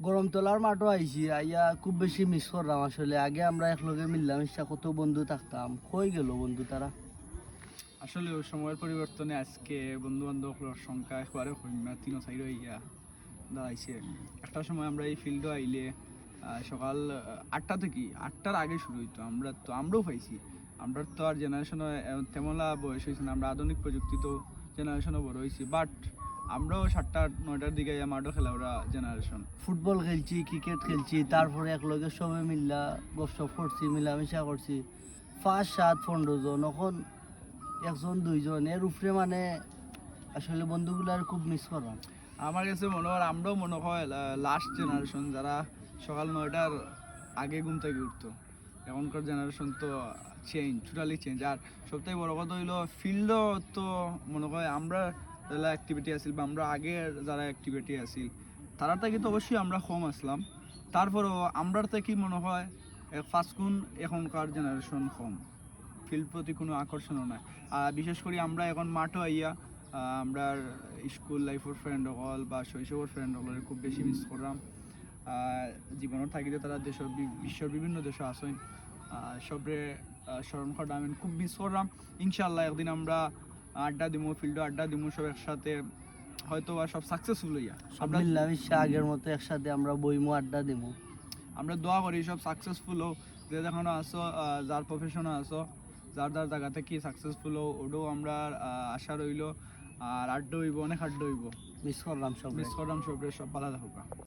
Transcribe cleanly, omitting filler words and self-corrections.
গরমতলার মাঠও আইছি, আইয়া খুব বেশি মিস করলাম আসলে। আগে আমরা একলগে মিললাম, ইচ্ছা কত বন্ধু থাকতাম, কই গেল বন্ধু তারা? আসলে ওই সময়ের পরিবর্তনে আজকে বন্ধু বান্ধবের সংখ্যা একবারে কমা তিন সাইড হইয়া দাঁড়াইছে। একটা সময় আমরা এই ফিল্ডে আইলে সকাল 8টা থেকে 8টার আগে শুরু হইতো। আমরাও পাইছি, আমরা তো আর জেনারেশনে তেমনলা বয়স হয়েছে না, আমরা আধুনিক প্রযুক্তি তো জেনারেশনও বড় হয়েছি, বাট আমরাও 7টা 9টার দিকে মাঠও খেলা ওরা জেনারেশন। ফুটবল খেলছি, ক্রিকেট খেলছি, তারপরে একলগে সবে মিল্লা গপসপ করছি, মিলামিশা করছি। 5 7 15 জন, এখন একজন দুইজন এর উপরে, মানে আসলে বন্ধুগুলার খুব মিস করলাম। আমার কাছে মনে হয় আমরাও মনে হয় লাস্ট জেনারেশন যারা সকাল 9টার আগে ঘুম থেকে উঠতো। এখনকার জেনারেশন তো চেঞ্জ, টোটালি চেঞ্জ। আর সবথেকে বড় কথা হইলো ফিল্ডও তো মনে হয় আমরা যারা অ্যাক্টিভিটি আসিল বা আমরা আগের যারা অ্যাক্টিভিটি আসিল তারা থেকে তো অবশ্যই আমরা কম আসলাম, তারপরেও আমরার থেকে মনে হয় ফার্স্ট গুণ এখনকার জেনারেশন কম, ফিল্ড প্রতি কোনো আকর্ষণও নাই। আর বিশেষ করে আমরা এখন মাঠও আইয়া আমরা স্কুল লাইফের ফ্রেন্ড হল বা শৈশবের ফ্রেন্ড হলের খুব বেশি মিস করলাম। জীবনের থাকিতে তারা দেশের বিশ্বের বিভিন্ন দেশে আসেন, সবরে স্মরণ করা আমি খুব মিস করলাম। ইনশাল্লাহ একদিন আমরা আড্ডা দিমু, ফিল্ডে আড্ডা দিমু সব একসাথে, হয়তো বা সব সাকসেসফুল হইয়া সব মিলামিশা আগের মতো একসাথে আমরা বইমু, আড্ডা দেবো। আমরা দোয়া করি সব সাকসেসফুল হোক। যে দেখানো আসো যার প্রফেশনে আসো, যার যার জায়গা থেকে সাকসেসফুল হোক, ওটাও আমরা আশা রইল। আর আড্ডা হইব, অনেক আড্ডা হইব। মিস করলাম সব। মিস করলাম সব ভালো থাকুক।